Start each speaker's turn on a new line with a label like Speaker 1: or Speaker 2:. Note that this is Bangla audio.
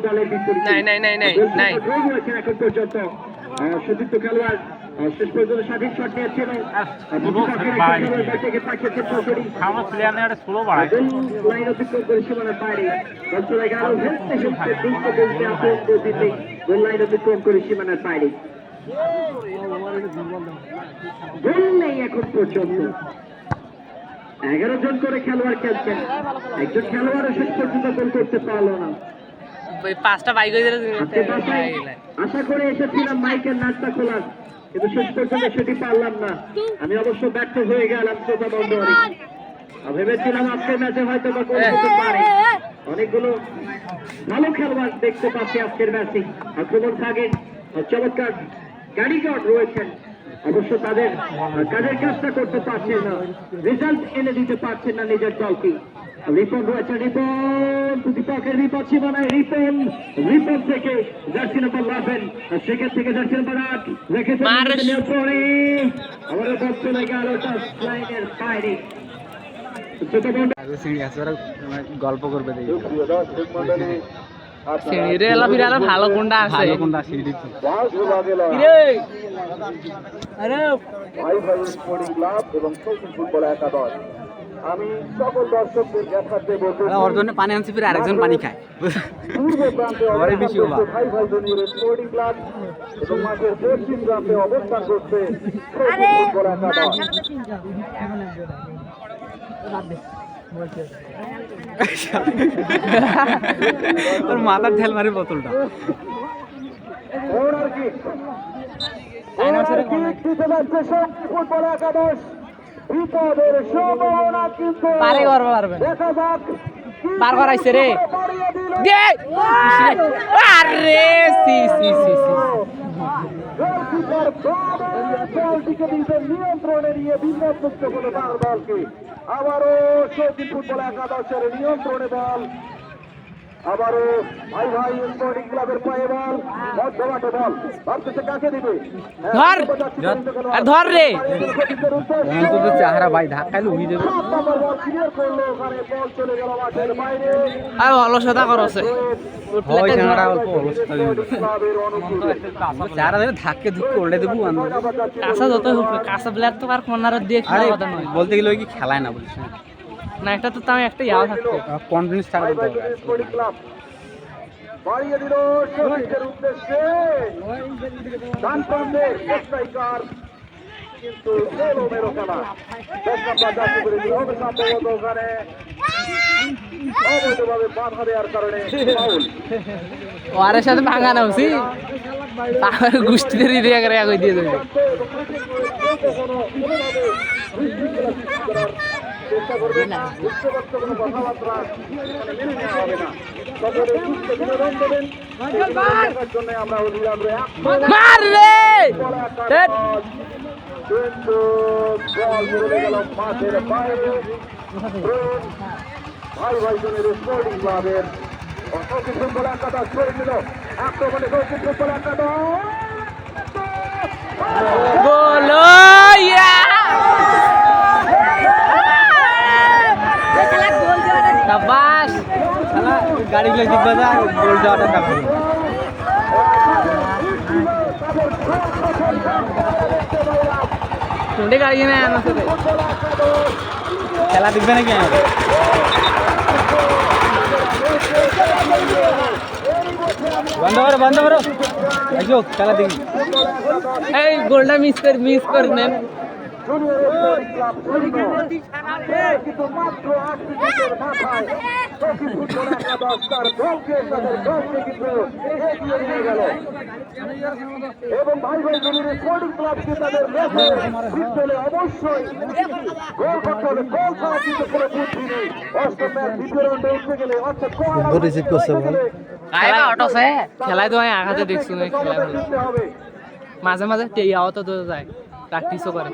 Speaker 1: দলের বিপরীতে
Speaker 2: নাই
Speaker 1: এখন পর্যন্ত সতীর্থ খেলোয়াড় শেষ পর্যন্ত সঠিক শট নিয়েছিল লাইন অতিক্রম করে সীমানার বাইরে বল চলে গেল গোল লাইন অতিক্রম করে সীমানার বাইরে গোল নেই এখন পর্যন্ত 11 জন করে খেলোয়াড় খেলছেন একজন খেলোয়াড়ও শেষ পর্যন্ত গোল করতে পারলো না
Speaker 2: পাঁচটা বাইক
Speaker 1: আশা করে এসেছিলাম মাইকের নাচটা খোলার কিন্তু শেষ পর্যন্ত সেটি পারলাম না আমি অবশ্য ব্যর্থ হয়ে গেলাম শ্রোতা মণ্ডলী ভেবেছিলাম আজকের ম্যাচে হয়তো বা গোল করতে পারে অনেকগুলো ভালো খেলোয়াড় দেখতে পাচ্ছি আজকের ম্যাচে আক্রমণ ভাগে চমৎকার কারিগর রয়েছেন অবশ্য তাদের কাজের কাজটা করতে পারছেন না রেজাল্ট এনে দিতে পারছেন না নিজের দলকে রিপন রয়েছে রিপন প্রতিপক্ষের বিপদ সীমানায় রিপন থেকে জার্সি নাম্বার 11 সেখান থেকে জার্সি নাম্বার 8 রেখেছেন পরে আমাদের বল চলে গেল লাইনের বাইরে
Speaker 2: গল্প করবে ভালো কোনটা আছে
Speaker 1: আমি সকল দর্শকদের দেখাতে বলতে
Speaker 2: ওর জন্য পানি আনছি ফিরে আরেকজন পানি খায়
Speaker 1: ভাই ভাই জনের স্পোর্টিং ক্লাব এবং মাঠের পশ্চিম প্রান্তে অবস্থান করছে
Speaker 2: তোর মাথার ঢেল মারি বোতলটা
Speaker 1: ফুটবল একাদশ বিপদের সম্ভাবনা কিন্তু দেখা যাক
Speaker 2: পার করাইছে রে আরে
Speaker 1: নিয়ন্ত্রণে নিয়ে বিপদমুক্ত করে দলকে আবারও শৌখিন ফুটবল একাদশের নিয়ন্ত্রণে বল আবারও ভাই ভাই স্পোর্টিং ক্লাবের পায়ে বল মধ্যমাঠে বল ভাবতেছে কাকে দিবে
Speaker 2: ধর রে চেহারা ভাই ধাক্কাইলে উড়ি দেবে
Speaker 1: বল চলে গেল মাঠের বাইরে
Speaker 2: আর অলসতা করছে ধাক্কে ধুক্কে উল্টে দেবো কাঁচা যত হোক কাঁচা প্লেয়ার তো আর কর্নার দিয়ে খেলা কথা নয় বলতে গেলে কি খেলায় না বলিস না একটা তো তাও একটা ইয়াও থাকতো কনফিডেন্স থাকতো
Speaker 1: বাড়িয়ে দিল শহীদের উদ্দেশ্যে ডান প্রান্তে স্ট্রাইকার কিন্তু এলোমেলো খেলা সম্ভবত ওখানে অবৈধভাবে বাধা দেওয়ার কারণে ফাউল
Speaker 2: ওয়ারের সাথে ভাঙানো উচিত তাহলে গোষ্ঠীদের দিয়ে দিয়ে দেবে
Speaker 1: চেষ্টা করবেন বুঝতে পারছো কোনো কথাবার্তা মেনে নেওয়া হবে না সকলে সুস্থ বিনোদন দেবেন দেখার জন্য আমরা কিন্তু বল চলে গেল মাঠের বাইরে ভাই ভাই জনের স্পোর্টিং ক্লাবের শৌখিন ফুটবল একাদশ করে নিল আক্রমণে শৌখিন ফুটবল একাদশ
Speaker 2: গাড়ি দিবে না গোল যাওয়াটা দেখো শুনতে গাড়ি না খেলা দেখবে নাকি বন্ধ করো খেলা দেখি এই গোলটা মিস করে নেন
Speaker 1: কিন্তু মাত্র 8 মিনিটের মাথায় শৌখিন ফুটবল একাদশ তার দলকে তাদের দলকে কিন্তু এগিয়ে নিয়ে গেল এবং ভাই ভাই জমির স্পোর্টিং ক্লাবকে তাদের ম্যাচে জিতলে অবশ্যই গোল করতে হবে গোল ছাড়া কিন্তু কোনো বুদ্ধি নেই অষ্টম ম্যাচ দ্বিতীয় রাউন্ডে উঠতে গেলে অর্থাৎ
Speaker 2: খেলায় তো আমি আঘাতে দেখছি মাঝে মাঝে টেয়াও তো যায় প্র্যাকটিসও করে